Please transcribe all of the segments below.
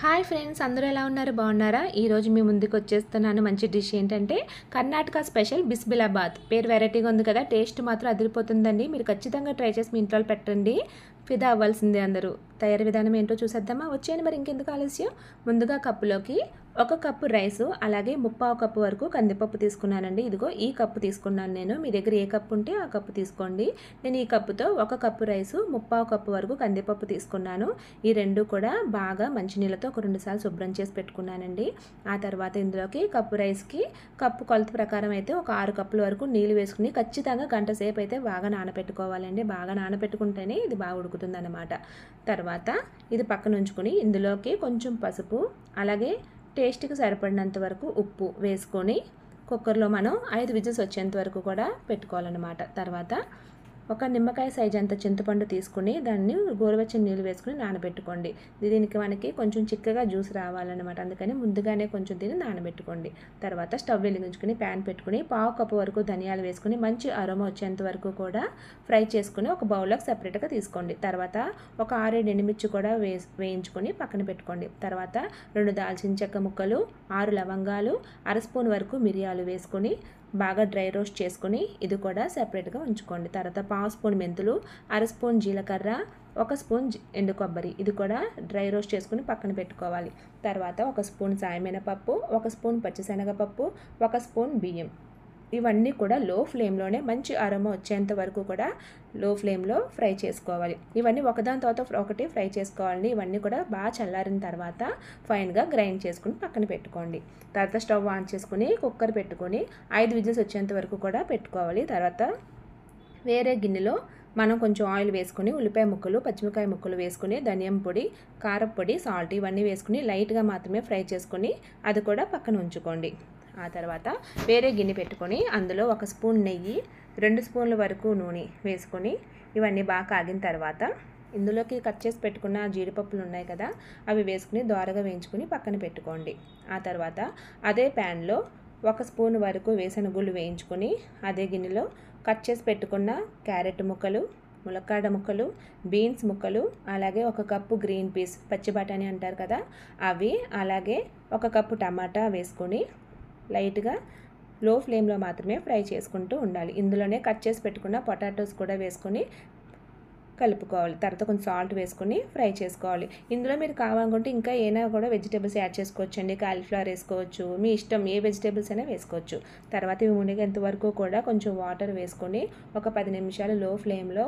Hi friends, అందరూ ఎలా ఉన్నారు? బాగున్నారా? ఈరోజు మీ ముందుకు వచ్చేస్తున్నాను. మంచి డిష్ ఏంటంటే కర్ణాటక స్పెషల్ బిస్బిలాబాత్. పేరు వెరైటీగా ఉంది కదా, టేస్ట్ మాత్రం అదిరిపోతుందండి. మీరు ఖచ్చితంగా ట్రై చేసి మీ ఇంట్లో పెట్టండి. ఫిదా అవ్వాల్సిందే అందరూ. తయారీ విధానం ఏంటో చూసేద్దామా? వచ్చేయండి. మరి ఇంకెందుకు ఆలస్యం, ముందుగా కప్పులోకి 1 కప్పు రైసు, అలాగే 3/4 కప్పు వరకు కందిపప్పు తీసుకున్నానండి. ఇదిగో ఈ కప్పు తీసుకున్నాను నేను. మీ దగ్గర ఏ కప్పు ఉంటే ఆ కప్పు తీసుకోండి. నేను ఈ కప్పుతో 1 కప్పు రైసు, 3/4 కప్పు వరకు కందిపప్పు తీసుకున్నాను. ఈ రెండు కూడా బాగా మంచినీళ్ళతో ఒక 2 సార్లు శుభ్రం చేసి పెట్టుకున్నానండి. ఆ తర్వాత ఇందులోకి కప్పు రైస్కి కప్పు కొలత ప్రకారం అయితే ఒక 6 కప్పుల వరకు నీళ్ళు వేసుకుని ఖచ్చితంగా గంట సేపు అయితే బాగా నానబెట్టుకోవాలండి. బాగా నానబెట్టుకుంటేనే ఇది బాగా ఉడుకుతుంది అన్నమాట. తర్వాత ఇది పక్కన ఉంచుకొని ఇందులోకి కొంచెం పసుపు, అలాగే టేస్ట్కి సరిపడినంత వరకు ఉప్పు వేసుకొని కుక్కర్లో మనం 5 విజిల్స్ వచ్చేంత వరకు కూడా పెట్టుకోవాలన్నమాట. తర్వాత ఒక నిమ్మకాయ సైజ్ అంత చింతపండు తీసుకుని దాన్ని గోరువెచ్చని నీళ్ళు వేసుకుని నానబెట్టుకోండి. దీనికి మనకి కొంచెం చిక్కగా జ్యూస్ రావాలన్నమాట. అందుకని ముందుగానే కొంచెం దీన్ని నానబెట్టుకోండి. తర్వాత స్టవ్ వెలిగించుకుని ప్యాన్ పెట్టుకుని 1/2 కప్పు వరకు ధనియాలు వేసుకుని మంచి అరోమా వచ్చేంత వరకు కూడా ఫ్రై చేసుకుని ఒక బౌల్లోకి సపరేట్గా తీసుకోండి. తర్వాత ఒక 6-7 ఎండుమిర్చి కూడా వేయించుకొని పక్కన పెట్టుకోండి. తర్వాత 2 దాల్చిన చెక్క ముక్కలు, 6 లవంగాలు, 1/2 స్పూన్ వరకు మిరియాలు వేసుకొని బాగా డ్రై రోస్ట్ చేసుకుని ఇది కూడా సెపరేట్గా ఉంచుకోండి. తర్వాత 1/2 స్పూన్ మెంతులు, 1/2 స్పూన్ జీలకర్ర, 1 స్పూన్ ఎండు కొబ్బరి ఇది కూడా డ్రై రోస్ట్ చేసుకుని పక్కన పెట్టుకోవాలి. తర్వాత 1 స్పూన్ సాయమినపప్పు, 1 స్పూన్ పచ్చిశనగపప్పు, 1 స్పూన్ బియ్యం, ఇవన్నీ కూడా లో ఫ్లేమ్లోనే మంచి అరోమా వచ్చేంత వరకు కూడా లో ఫ్లేమ్లో ఫ్రై చేసుకోవాలి. ఇవన్నీ ఒకదాని తర్వాత ఒకటి ఫ్రై చేసుకోవాలండి. ఇవన్నీ కూడా బాగా చల్లారిన తర్వాత ఫైన్గా గ్రైండ్ చేసుకుని పక్కన పెట్టుకోండి. తర్వాత స్టవ్ ఆన్ చేసుకుని కుక్కర్ పెట్టుకొని 5 విజిల్స్ వచ్చేంత వరకు కూడా పెట్టుకోవాలి. తర్వాత వేరే గిన్నెలో మనం కొంచెం ఆయిల్ వేసుకుని ఉల్లిపాయ ముక్కలు, పచ్చిమిరపకాయ ముక్కలు వేసుకుని ధనియం పొడి, కారపొడి, సాల్ట్ ఇవన్నీ వేసుకుని లైట్గా మాత్రమే ఫ్రై చేసుకుని అది కూడా పక్కన ఉంచుకోండి. ఆ తర్వాత వేరే గిన్నె పెట్టుకొని అందులో 1 స్పూన్ నెయ్యి, 2 స్పూన్ల వరకు నూనె వేసుకొని ఇవన్నీ బాగా కాగిన తర్వాత ఇందులోకి కట్ చేసి పెట్టుకున్న జీడిపప్పులు ఉన్నాయి కదా, అవి వేసుకుని దోరగా వేయించుకుని పక్కన పెట్టుకోండి. ఆ తర్వాత అదే ప్యాన్లో 1 స్పూన్ వరకు వేసిన గుళ్ళు వేయించుకొని అదే గిన్నెలో కట్ చేసి పెట్టుకున్న క్యారెట్ ముక్కలు, ములక్కాడ ముక్కలు, బీన్స్ ముక్కలు, అలాగే 1 కప్పు గ్రీన్ పీస్ పచ్చి బఠానీ అంటారు కదా అవి, అలాగే 1 కప్పు టమాటా వేసుకొని లైట్గా లో ఫ్లేమ్లో మాత్రమే ఫ్రై చేసుకుంటూ ఉండాలి. ఇందులోనే కట్ చేసి పెట్టుకున్న పొటాటోస్ కూడా వేసుకొని కలుపుకోవాలి. తర్వాత కొంచెం సాల్ట్ వేసుకొని ఫ్రై చేసుకోవాలి. ఇందులో మీరు కావాలనుకుంటే ఇంకా ఏమైనా కూడా వెజిటేబుల్స్ యాడ్ చేసుకోవచ్చు అండి. కాలీఫ్లవర్ వేసుకోవచ్చు, మీ ఇష్టం, ఏ వెజిటేబుల్స్ అయినా వేసుకోవచ్చు. తర్వాత ఇవి మునిగేంత వరకు కూడా కొంచెం వాటర్ వేసుకొని ఒక 10 నిమిషాలు లో ఫ్లేమ్లో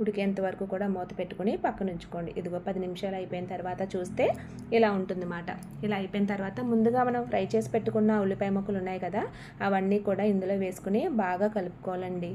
ఉడికేంత వరకు కూడా మూత పెట్టుకుని పక్కన ఉంచుకోండి. ఇదిగో 10 నిమిషాలు అయిపోయిన తర్వాత చూస్తే ఇలా ఉంటుందన్నమాట. ఇలా అయిపోయిన తర్వాత ముందుగా మనం ఫ్రై చేసి పెట్టుకున్న ఉల్లిపాయ ముక్కలు ఉన్నాయి కదా, అవన్నీ కూడా ఇందులో వేసుకుని బాగా కలుపుకోవాలండి.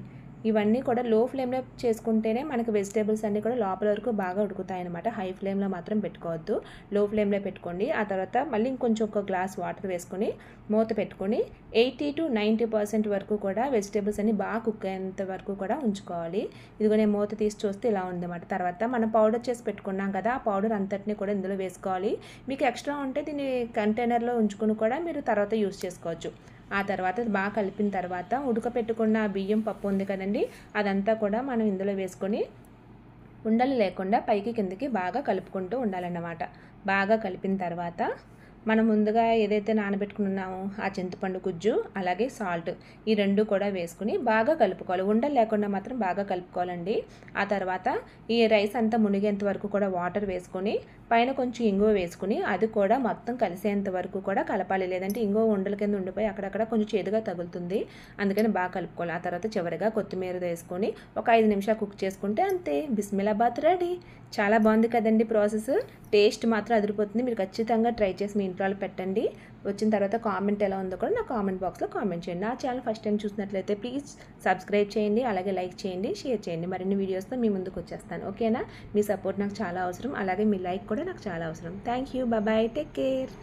ఇవన్నీ కూడా లో ఫ్లేమ్లో చేసుకుంటేనే మనకి వెజిటేబుల్స్ అన్నీ కూడా లోపల వరకు బాగా ఉడుకుతాయి అన్నమాట. హై ఫ్లేమ్లో మాత్రం పెట్టుకోవద్దు, లో ఫ్లేమ్లో పెట్టుకోండి. ఆ తర్వాత మళ్ళీ ఇంకొంచెం 1 గ్లాస్ వాటర్ వేసుకొని మూత పెట్టుకొని 80 to 90% వరకు కూడా వెజిటేబుల్స్ అన్నీ బాగా కుక్ అయ్యేంత వరకు కూడా ఉంచుకోవాలి. ఇదిగో నేను మూత తీసి చూస్తే ఇలా ఉందన్నమాట. తర్వాత మనం పౌడర్ చేసి పెట్టుకున్నాం కదా, ఆ పౌడర్ అంతటిని కూడా ఇందులో వేసుకోవాలి. మీకు ఎక్స్ట్రా ఉంటే దీన్ని కంటైనర్లో ఉంచుకుని కూడా మీరు తర్వాత యూస్ చేసుకోవచ్చు. ఆ తర్వాత బాగా కలిపిన తర్వాత ఉడకపెట్టుకున్న బియ్యం పప్పు ఉంది కదండి, అదంతా కూడా మనం ఇందులో వేసుకొని ఉండలు లేకుండా పైకి కిందకి బాగా కలుపుకుంటూ ఉండాలన్నమాట. బాగా కలిపిన తర్వాత మనం ముందుగా ఏదైతే నానబెట్టుకున్నామో ఆ చింతపండు గుజ్జు, అలాగే సాల్ట్, ఈ రెండు కూడా వేసుకుని బాగా కలుపుకోవాలి. ఉండలు లేకుండా మాత్రం బాగా కలుపుకోవాలండి. ఆ తర్వాత ఈ రైస్ అంతా మునిగేంత వరకు కూడా వాటర్ వేసుకొని పైన కొంచెం ఇంగువ వేసుకుని అది కూడా మొత్తం కలిసేంత వరకు కూడా కలపాలి. లేదంటే ఇంగువ ఉండల కింద ఉండిపోయి అక్కడక్కడ కొంచెం చేదుగా తగులుతుంది. అందుకని బాగా కలుపుకోవాలి. ఆ తర్వాత చివరిగా కొత్తిమీర వేసుకొని ఒక 5 నిమిషాలు కుక్ చేసుకుంటే అంతే, బిస్మిలాబాత్ రెడీ. చాలా బాగుంది కదండి ప్రాసెస్. టేస్ట్ మాత్రం అదిరిపోతుంది. మీరు ఖచ్చితంగా ట్రై చేసి మీ ఇంట్లో పెట్టండి. వచ్చిన తర్వాత కామెంట్ ఎలా ఉందో కూడా నా కామెంట్ బాక్స్లో కామెంట్ చేయండి. నా ఛానల్ ఫస్ట్ టైం చూసినట్లయితే ప్లీజ్ సబ్స్క్రైబ్ చేయండి, అలాగే లైక్ చేయండి, షేర్ చేయండి. మరిన్ని వీడియోస్తో మీ ముందుకు వచ్చేస్తాను. ఓకేనా? మీ సపోర్ట్ నాకు చాలా అవసరం, అలాగే మీ లైక్ కూడా నాకు చాలా అవసరం. Thank you. Bye, take care.